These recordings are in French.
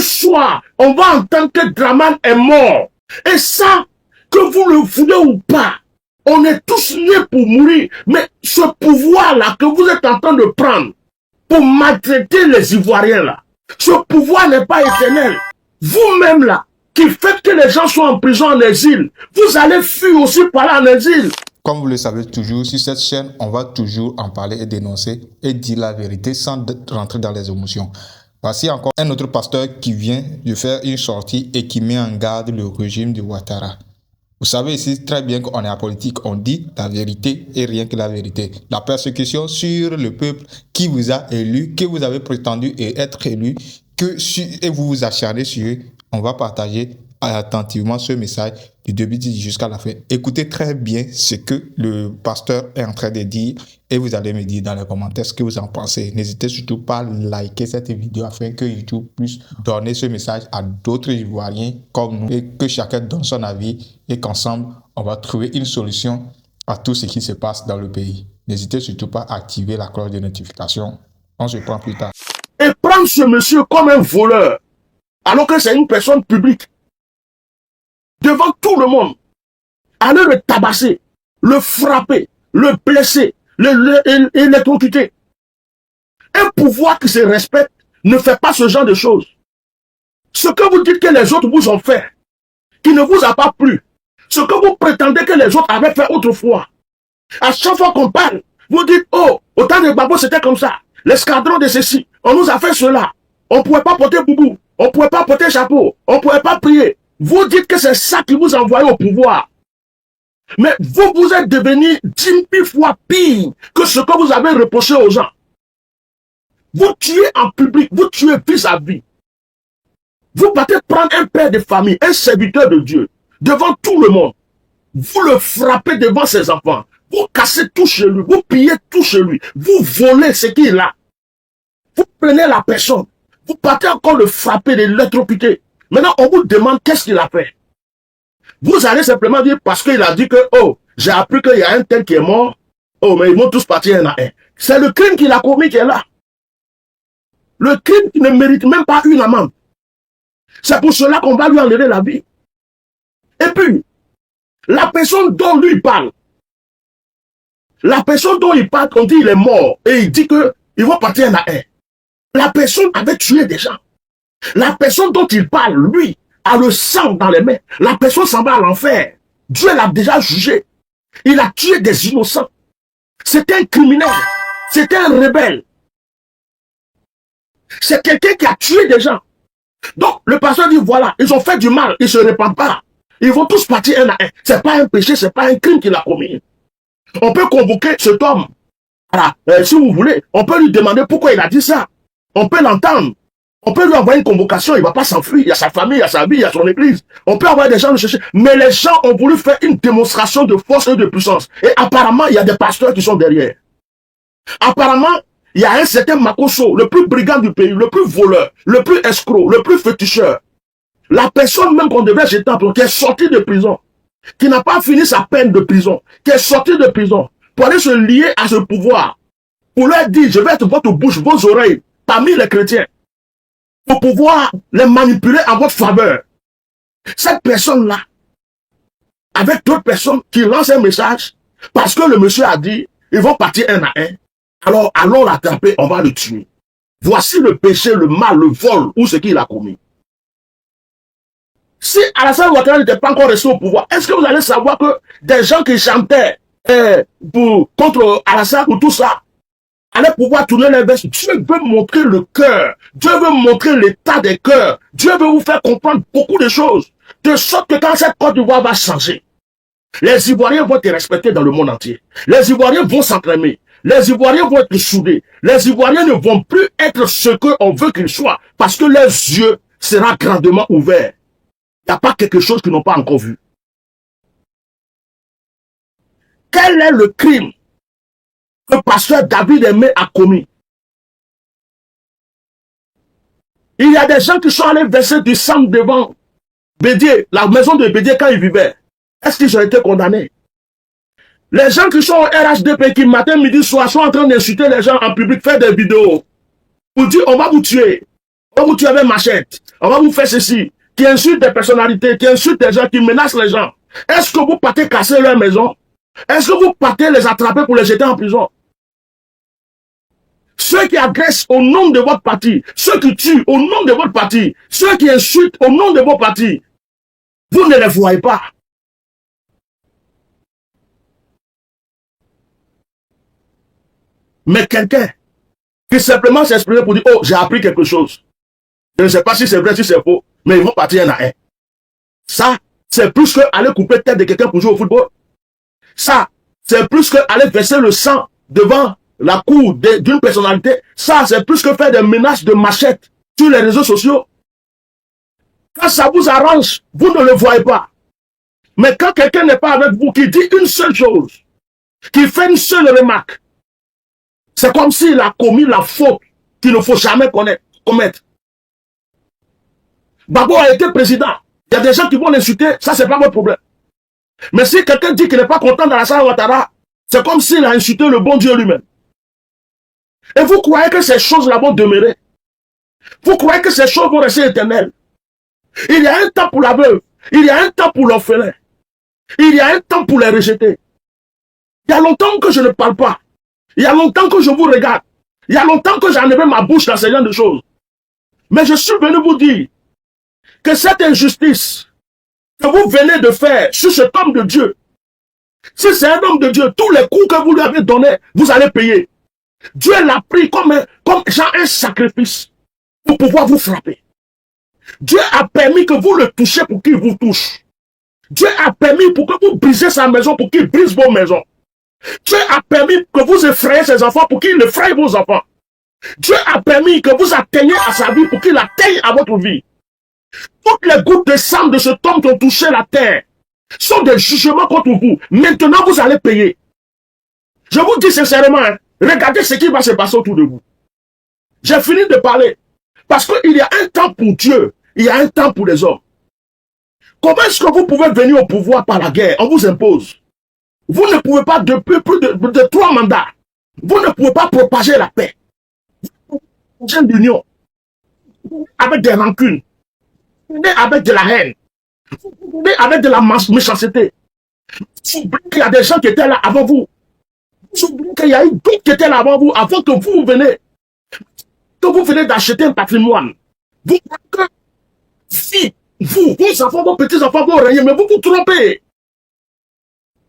soir, on va entendre que Draman est mort. Et ça, que vous le voulez ou pas, on est tous nés pour mourir. Mais ce pouvoir-là que vous êtes en train de prendre pour maltraiter les Ivoiriens là, ce pouvoir n'est pas éternel. Vous-même là, qui faites que les gens soient en prison, en exil, vous allez fuir aussi par là en exil. Comme vous le savez toujours, sur cette chaîne, on va toujours en parler et dénoncer et dire la vérité sans rentrer dans les émotions. Voici encore un autre pasteur qui vient de faire une sortie et qui met en garde le régime de Ouattara. Vous savez ici très bien qu'on est en politique, on dit la vérité et rien que la vérité. La persécution sur le peuple qui vous a élu, que vous avez prétendu être élu, et vous vous acharnez sur eux, on va partager attentivement ce message du début jusqu'à la fin. Écoutez très bien ce que le pasteur est en train de dire et vous allez me dire dans les commentaires ce que vous en pensez. N'hésitez surtout pas à liker cette vidéo afin que YouTube puisse donner ce message à d'autres Ivoiriens comme nous et que chacun donne son avis et qu'ensemble on va trouver une solution à tout ce qui se passe dans le pays. N'hésitez surtout pas à activer la cloche de notification. On se prend plus tard. Et prendre ce monsieur comme un voleur alors que c'est une personne publique devant tout le monde, aller le tabasser, le frapper, le blesser, l'électrocuter. Un pouvoir qui se respecte ne fait pas ce genre de choses. Ce que vous dites que les autres vous ont fait, qui ne vous a pas plu, ce que vous prétendez que les autres avaient fait autrefois, à chaque fois qu'on parle, vous dites, oh, au temps de Gbagbo c'était comme ça, l'escadron de ceci, on nous a fait cela, on ne pouvait pas porter boubou, on ne pouvait pas porter chapeau, on ne pouvait pas prier. Vous dites que c'est ça qui vous envoie au pouvoir. Mais vous, vous êtes devenu 10 000 fois pire que ce que vous avez reproché aux gens. Vous tuez en public, vous tuez vis à vis. Vous partez prendre un père de famille, un serviteur de Dieu, devant tout le monde. Vous le frappez devant ses enfants. Vous cassez tout chez lui, vous pillez tout chez lui. Vous volez ce qu'il a. Vous prenez la personne. Vous partez encore le frapper, l'électrocuter. Maintenant, on vous demande qu'est-ce qu'il a fait. Vous allez simplement dire parce qu'il a dit que, oh, j'ai appris qu'il y a un tel qui est mort. Oh, mais ils vont tous partir un à un. C'est le crime qu'il a commis qui est là. Le crime qui ne mérite même pas une amende. C'est pour cela qu'on va lui enlever la vie. Et puis, la personne dont lui parle, la personne dont il parle, on dit il est mort, et il dit que ils vont partir un à un. La personne avait tué des gens. La personne dont il parle, lui, a le sang dans les mains. La personne s'en va à l'enfer. Dieu l'a déjà jugé. Il a tué des innocents. C'est un criminel. C'est un rebelle. C'est quelqu'un qui a tué des gens. Donc, le pasteur dit, voilà, ils ont fait du mal, ils ne se répandent pas. Ils vont tous partir un à un. Ce n'est pas un péché, ce n'est pas un crime qu'il a commis. On peut convoquer cet homme. Voilà, si vous voulez, on peut lui demander pourquoi il a dit ça. On peut l'entendre. On peut lui envoyer une convocation, il ne va pas s'enfuir. Il y a sa famille, il y a sa vie, il y a son église. On peut envoyer des gens le chercher. Mais les gens ont voulu faire une démonstration de force et de puissance. Et apparemment, il y a des pasteurs qui sont derrière. Apparemment, il y a un certain Makosso, le plus brigand du pays, le plus voleur, le plus escroc, le plus féticheur. La personne même qu'on devait jeter en prison, qui est sortie de prison, qui n'a pas fini sa peine de prison, qui est sortie de prison, pour aller se lier à ce pouvoir, pour leur dire, je vais être votre bouche, vos oreilles, parmi les chrétiens, pour pouvoir les manipuler en votre faveur. Cette personne-là, avec d'autres personnes qui lancent un message, parce que le monsieur a dit, ils vont partir un à un, alors allons l'attraper, on va le tuer. Voici le péché, le mal, le vol, ou ce qu'il a commis. Si Alassane Ouattara n'était pas encore resté au pouvoir, est-ce que vous allez savoir que des gens qui chantaient contre Alassane ou tout ça, allaient pouvoir tourner les vestes? Dieu veut montrer le cœur. Dieu veut montrer l'état des cœurs. Dieu veut vous faire comprendre beaucoup de choses. De sorte que quand cette Côte d'Ivoire va changer, les Ivoiriens vont être respectés dans le monde entier. Les Ivoiriens vont s'entraîner. Les Ivoiriens vont être soudés. Les Ivoiriens ne vont plus être ce qu'on veut qu'ils soient. Parce que leurs yeux seront grandement ouverts. Il n'y a pas quelque chose qu'ils n'ont pas encore vu. Quel est le crime que pasteur David Aimé a commis? Il y a des gens qui sont allés verser du sang devant Bédié, la maison de Bédié quand ils vivaient. Est-ce qu'ils ont été condamnés? Les gens qui sont au RHDP qui matin, midi, soir sont en train d'insulter les gens en public, faire des vidéos pour dire on va vous tuer, On va vous tuer avec machette. On va vous faire ceci. Qui insulte des personnalités, qui insulte des gens, qui menacent les gens. Est-ce que vous partez casser leur maison? Est-ce que vous partez les attraper pour les jeter en prison? Ceux qui agressent au nom de votre parti, ceux qui tuent au nom de votre parti, ceux qui insultent au nom de votre parti, vous ne les voyez pas. Mais quelqu'un qui simplement s'exprime pour dire, oh, j'ai appris quelque chose. Je ne sais pas si c'est vrai, si c'est faux, mais ils vont partir un à un. Ça, c'est plus que aller couper la tête de quelqu'un pour jouer au football. Ça, c'est plus que aller verser le sang devant la cour d'une personnalité. Ça, c'est plus que faire des menaces de machette sur les réseaux sociaux. Quand ça vous arrange, vous ne le voyez pas. Mais quand quelqu'un n'est pas avec vous, qui dit une seule chose, qui fait une seule remarque, c'est comme s'il a commis la faute qu'il ne faut jamais commettre. Babo a été président. Il y a des gens qui vont l'insulter, ça c'est pas votre problème. Mais si quelqu'un dit qu'il n'est pas content dans la salle Ouattara, c'est comme s'il a insulté le bon Dieu lui-même. Et vous croyez que ces choses-là vont demeurer? Vous croyez que ces choses vont rester éternelles? Il y a un temps pour la veuve, il y a un temps pour l'orphelin, il y a un temps pour les rejeter. Il y a longtemps que je ne parle pas. Il y a longtemps que je vous regarde. Il y a longtemps que j'ai enlevé ma bouche dans ce genre de choses. Mais je suis venu vous dire que cette injustice que vous venez de faire sur cet homme de Dieu, si c'est un homme de Dieu, tous les coups que vous lui avez donnés, vous allez payer. Dieu l'a pris comme genre un sacrifice pour pouvoir vous frapper. Dieu a permis que vous le touchiez pour qu'il vous touche. Dieu a permis pour que vous brisez sa maison pour qu'il brise vos maisons. Dieu a permis que vous effrayez ses enfants pour qu'il effraie vos enfants. Dieu a permis que vous atteigniez à sa vie pour qu'il atteigne à votre vie. Toutes les gouttes de sang de cet homme qui ont touché la terre sont des jugements contre vous. Maintenant, vous allez payer. Je vous dis sincèrement, hein, regardez ce qui va se passer autour de vous. J'ai fini de parler. Parce qu'il y a un temps pour Dieu, il y a un temps pour les hommes. Comment est-ce que vous pouvez venir au pouvoir par la guerre? On vous impose. Vous ne pouvez pas, depuis plus de 3 mandats, vous ne pouvez pas propager la paix. Une union avec des rancunes, avec de la haine, avec de la méchanceté. Il y a des gens qui étaient là avant vous. Il y a eu d'autres qui étaient là avant vous, avant que vous venez. Que vous venez d'acheter un patrimoine. Vous, si vous, vos enfants, vos petits-enfants vont régner, mais vous vous trompez.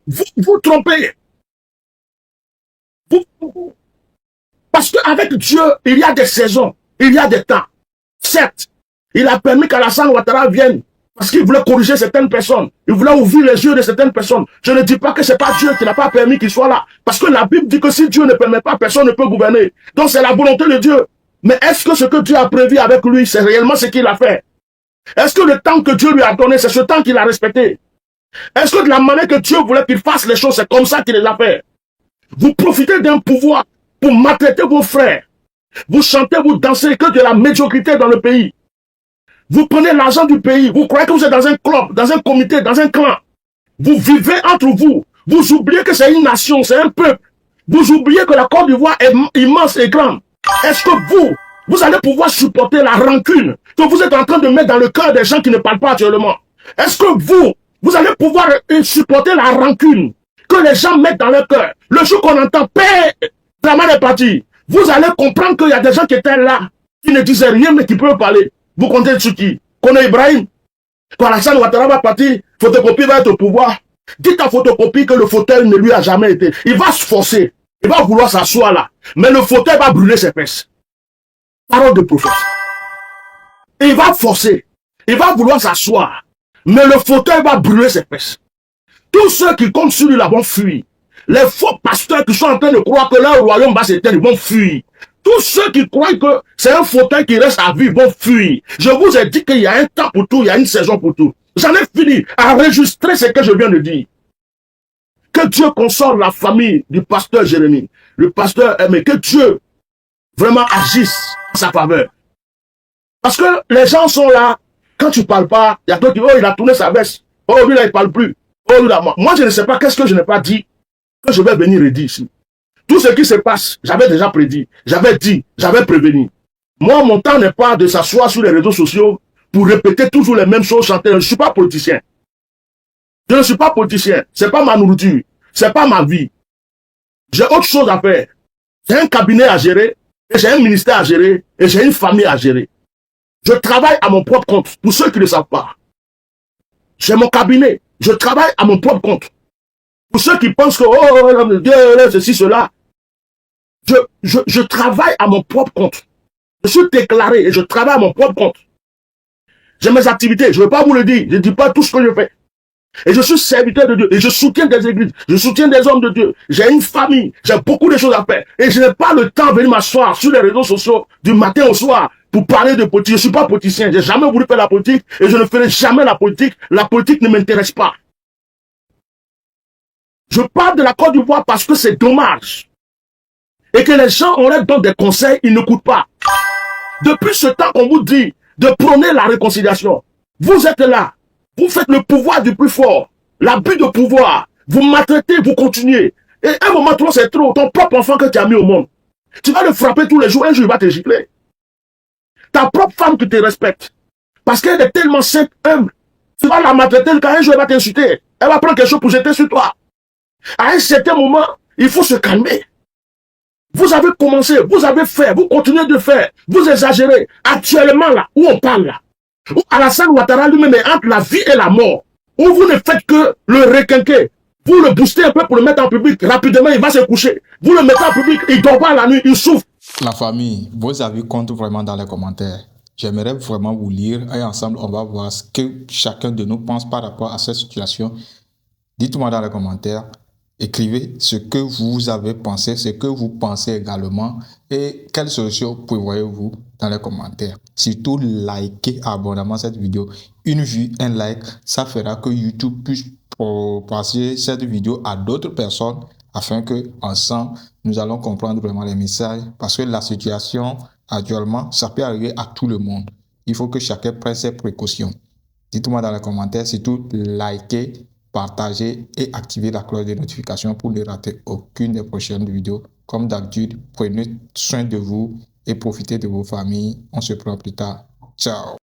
Vous vous trompez. Parce qu'avec Dieu, il y a des saisons, il y a des temps. Certes, il a permis qu'Alassane Ouattara vienne parce qu'il voulait corriger certaines personnes. Il voulait ouvrir les yeux de certaines personnes. Je ne dis pas que c'est pas Dieu qui n'a pas permis qu'il soit là. Parce que la Bible dit que si Dieu ne permet pas, personne ne peut gouverner. Donc c'est la volonté de Dieu. Mais est-ce que ce que Dieu a prévu avec lui, c'est réellement ce qu'il a fait? Est-ce que le temps que Dieu lui a donné, c'est ce temps qu'il a respecté? Est-ce que de la manière que Dieu voulait qu'il fasse les choses, c'est comme ça qu'il les a fait? Vous profitez d'un pouvoir pour maltraiter vos frères. Vous chantez, vous dansez que de la médiocrité dans le pays. Vous prenez l'argent du pays. Vous croyez que vous êtes dans un club, dans un comité, dans un clan. Vous vivez entre vous. Vous oubliez que c'est une nation, c'est un peuple. Vous oubliez que la Côte d'Ivoire est immense et grande. Est-ce que vous allez pouvoir supporter la rancune que vous êtes en train de mettre dans le cœur des gens qui ne parlent pas actuellement? Est-ce que vous allez pouvoir supporter la rancune que les gens mettent dans leur cœur? Le jour qu'on entend paix, vraiment est parti. Vous allez comprendre qu'il y a des gens qui étaient là, qui ne disaient rien, mais qui peuvent parler. Vous comptez sur qui? Qu'on a Ibrahim. Quand Alassane Ouattara va partir, Photocopie va être au pouvoir. Dites à Photocopie que le fauteuil ne lui a jamais été. Il va se forcer. Il va vouloir s'asseoir là. Mais le fauteuil va brûler ses fesses. Parole de prophète. Il va forcer. Il va vouloir s'asseoir. Mais le fauteuil va brûler ses fesses. Tous ceux qui comptent sur lui là vont fuir. Les faux pasteurs qui sont en train de croire que leur royaume va s'éteindre, ils vont fuir. Tous ceux qui croient que c'est un fauteuil qui reste à vivre vont fuir. Je vous ai dit qu'il y a un temps pour tout, il y a une saison pour tout. J'en ai fini à enregistrer ce que je viens de dire. Que Dieu console la famille du pasteur Jérémie. Le pasteur aimé. Que Dieu vraiment agisse en sa faveur. Parce que les gens sont là. Quand tu parles pas, il y a d'autres qui disent, oh, il a tourné sa veste. Oh, lui là, il parle plus. Oh, lui là, moi, je ne sais pas qu'est-ce que je n'ai pas dit. Que je vais venir et dire ici. Tout ce qui se passe, j'avais déjà prédit. J'avais dit, j'avais prévenu. Moi, mon temps n'est pas de s'asseoir sur les réseaux sociaux pour répéter toujours les mêmes choses, chanter. Je ne suis pas politicien. Je ne suis pas politicien. C'est pas ma nourriture. C'est pas ma vie. J'ai autre chose à faire. J'ai un cabinet à gérer, et j'ai un ministère à gérer, et j'ai une famille à gérer. Je travaille à mon propre compte, pour ceux qui ne le savent pas. J'ai mon cabinet, je travaille à mon propre compte. Pour ceux qui pensent que, oh, Dieu, ceci, cela. Je travaille à mon propre compte. Je suis déclaré et je travaille à mon propre compte. J'ai mes activités, je ne vais pas vous le dire, je ne dis pas tout ce que je fais. Et je suis serviteur de Dieu, et je soutiens des églises, je soutiens des hommes de Dieu. J'ai une famille, j'ai beaucoup de choses à faire. Et je n'ai pas le temps de venir m'asseoir sur les réseaux sociaux du matin au soir pour parler de politique. Je ne suis pas politicien, j'ai jamais voulu faire la politique et je ne ferai jamais la politique. La politique ne m'intéresse pas. Je parle de la Côte d'Ivoire parce que c'est dommage. Et que les gens auraient donné des conseils, ils n'écoutent pas. Depuis ce temps qu'on vous dit de prôner la réconciliation, vous êtes là, vous faites le pouvoir du plus fort, l'abus de pouvoir, vous maltraitez, vous continuez. Et à un moment, toi, c'est trop, ton propre enfant que tu as mis au monde. Tu vas le frapper tous les jours, un jour, il va te gifler. Ta propre femme qui te respecte, parce qu'elle est tellement sainte, humble, tu vas la maltraiter, quand un jour, elle va t'insulter. Elle va prendre quelque chose pour jeter sur toi. À un certain moment, il faut se calmer. Vous avez commencé, vous avez fait, vous continuez de faire, vous exagérez. Actuellement, là, où on parle là, où Alassane Ouattara lui-même est entre la vie et la mort, où vous ne faites que le requinquer, vous le boostez un peu pour le mettre en public, rapidement il va se coucher. Vous le mettez en public, il dort pas la nuit, il souffre. La famille, vos avis comptent vraiment dans les commentaires. J'aimerais vraiment vous lire et ensemble, on va voir ce que chacun de nous pense par rapport à cette situation. Dites-moi dans les commentaires. Écrivez ce que vous avez pensé, ce que vous pensez également et quelles solutions prévoyez-vous dans les commentaires. Surtout, likez abondamment cette vidéo. Une vue, un like, ça fera que YouTube puisse passer cette vidéo à d'autres personnes afin que ensemble nous allons comprendre vraiment les messages parce que la situation actuellement, ça peut arriver à tout le monde. Il faut que chacun prenne ses précautions. Dites-moi dans les commentaires, surtout, likez, partagez et activez la cloche de notification pour ne rater aucune des prochaines vidéos. Comme d'habitude, prenez soin de vous et profitez de vos familles. On se prend plus tard. Ciao.